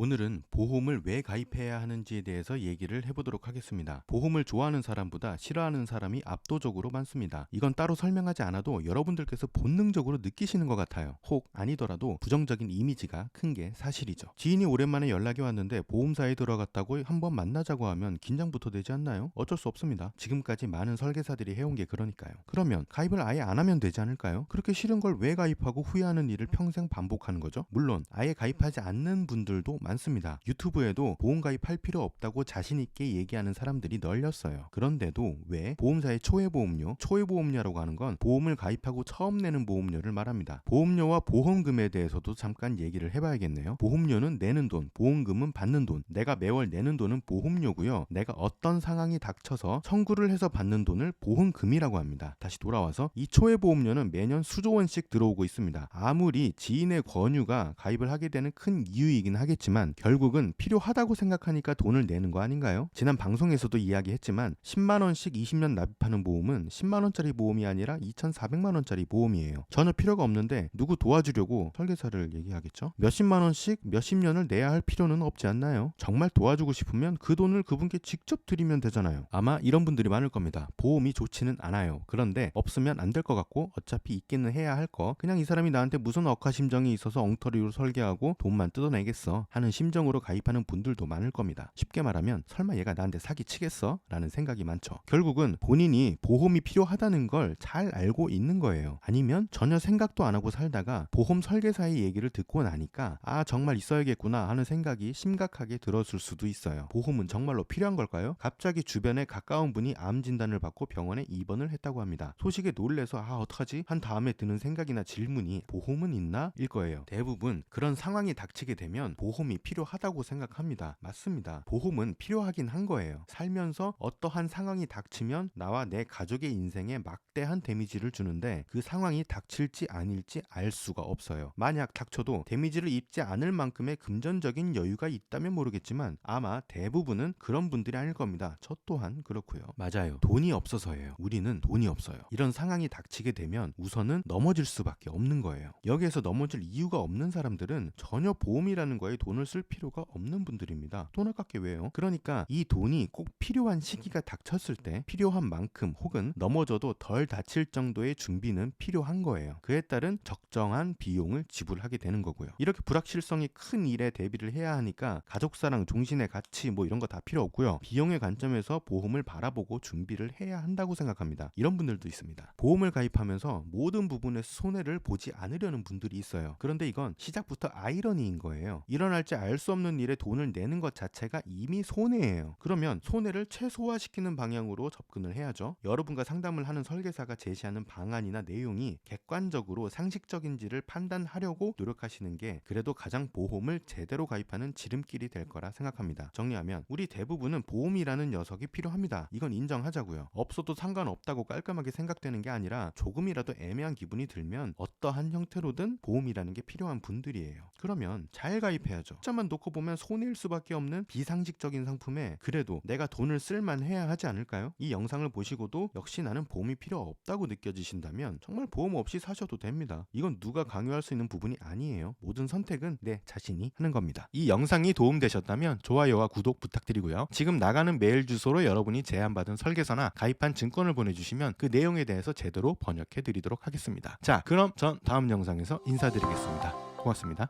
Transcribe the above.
오늘은 보험을 왜 가입해야 하는지에 대해서 얘기를 해보도록 하겠습니다. 보험을 좋아하는 사람보다 싫어하는 사람이 압도적으로 많습니다. 이건 따로 설명하지 않아도 여러분들께서 본능적으로 느끼시는 것 같아요. 혹 아니더라도 부정적인 이미지가 큰 게 사실이죠. 지인이 오랜만에 연락이 왔는데 보험사에 들어갔다고 한번 만나자고 하면 긴장부터 되지 않나요? 어쩔 수 없습니다. 지금까지 많은 설계사들이 해온 게 그러니까요. 그러면 가입을 아예 안 하면 되지 않을까요? 그렇게 싫은 걸 왜 가입하고 후회하는 일을 평생 반복하는 거죠? 물론 아예 가입하지 않는 분들도 많습니다. 유튜브에도 보험 가입할 필요 없다고 자신있게 얘기하는 사람들이 널렸어요. 그런데도 왜 보험사의 초회보험료라고 하는 건 보험을 가입하고 처음 내는 보험료를 말합니다. 보험료와 보험금에 대해서도 잠깐 얘기를 해봐야겠네요. 보험료는 내는 돈, 보험금은 받는 돈. 내가 매월 내는 돈은 보험료고요. 내가 어떤 상황이 닥쳐서 청구를 해서 받는 돈을 보험금이라고 합니다. 다시 돌아와서 이 초회보험료는 매년 수조 원씩 들어오고 있습니다. 아무리 지인의 권유가 가입을 하게 되는 큰 이유이긴 하겠지만 결국은 필요하다고 생각하니까 돈을 내는 거 아닌가요? 지난 방송에서도 이야기했지만 10만원씩 20년 납입하는 보험은 10만원짜리 보험이 아니라 2,400만원짜리 보험이에요. 전혀 필요가 없는데 누구 도와주려고 설계사를 얘기하겠죠? 몇십만원씩 몇십 년을 내야 할 필요는 없지 않나요? 정말 도와주고 싶으면 그 돈을 그분께 직접 드리면 되잖아요. 아마 이런 분들이 많을 겁니다. 보험이 좋지는 않아요. 그런데 없으면 안 될 것 같고 어차피 있기는 해야 할 거, 그냥 이 사람이 나한테 무슨 억하심정이 있어서 엉터리로 설계하고 돈만 뜯어내겠어 하는 심정으로 가입하는 분들도 많을 겁니다. 쉽게 말하면 설마 얘가 나한테 사기치겠어? 라는 생각이 많죠. 결국은 본인이 보험이 필요하다는 걸 잘 알고 있는 거예요. 아니면 전혀 생각도 안 하고 살다가 보험 설계사의 얘기를 듣고 나니까 정말 있어야겠구나 하는 생각이 심각하게 들었을 수도 있어요. 보험은 정말로 필요한 걸까요? 갑자기 주변에 가까운 분이 암 진단을 받고 병원에 입원을 했다고 합니다. 소식에 놀래서 어떡하지? 한 다음에 드는 생각이나 질문이 보험은 있나? 일 거예요. 대부분 그런 상황이 닥치게 되면 보험이 필요하다고 생각합니다. 맞습니다. 보험은 필요하긴 한 거예요. 살면서 어떠한 상황이 닥치면 나와 내 가족의 인생에 막대한 데미지를 주는데 그 상황이 닥칠지 아닐지 알 수가 없어요. 만약 닥쳐도 데미지를 입지 않을 만큼의 금전적인 여유가 있다면 모르겠지만 아마 대부분은 그런 분들이 아닐 겁니다. 저 또한 그렇고요. 맞아요. 돈이 없어서예요. 우리는 돈이 없어요. 이런 상황이 닥치게 되면 우선은 넘어질 수밖에 없는 거예요. 여기에서 넘어질 이유가 없는 사람들은 전혀 보험이라는 거에 돈을 쓸 필요가 없는 분들입니다. 돈 아깝게 왜요? 그러니까 이 돈이 꼭 필요한 시기가 닥쳤을 때 필요한 만큼 혹은 넘어져도 덜 다칠 정도의 준비는 필요한 거예요. 그에 따른 적정한 비용을 지불하게 되는 거고요. 이렇게 불확실성이 큰 일에 대비를 해야 하니까 가족사랑, 종신의 가치 이런 거 다 필요 없고요. 비용의 관점에서 보험을 바라보고 준비를 해야 한다고 생각합니다. 이런 분들도 있습니다. 보험을 가입하면서 모든 부분에서 손해를 보지 않으려는 분들이 있어요. 그런데 이건 시작부터 아이러니인 거예요. 일어날지 알 수 없는 일에 돈을 내는 것 자체가 이미 손해예요. 그러면 손해를 최소화시키는 방향으로 접근을 해야죠. 여러분과 상담을 하는 설계사가 제시하는 방안이나 내용이 객관적으로 상식적인지를 판단하려고 노력하시는 게 그래도 가장 보험을 제대로 가입하는 지름길이 될 거라 생각합니다. 정리하면 우리 대부분은 보험이라는 녀석이 필요합니다. 이건 인정하자고요. 없어도 상관없다고 깔끔하게 생각되는 게 아니라 조금이라도 애매한 기분이 들면 어떠한 형태로든 보험이라는 게 필요한 분들이에요. 그러면 잘 가입해야죠. 숫자만 놓고 보면 손해일 수밖에 없는 비상식적인 상품에 그래도 내가 돈을 쓸만해야 하지 않을까요? 이 영상을 보시고도 역시 나는 보험이 필요 없다고 느껴지신다면 정말 보험 없이 사셔도 됩니다. 이건 누가 강요할 수 있는 부분이 아니에요. 모든 선택은 내 자신이 하는 겁니다. 이 영상이 도움되셨다면 좋아요와 구독 부탁드리고요. 지금 나가는 메일 주소로 여러분이 제안받은 설계서나 가입한 증권을 보내주시면 그 내용에 대해서 제대로 번역해 드리도록 하겠습니다. 자, 그럼 전 다음 영상에서 인사드리겠습니다. 고맙습니다.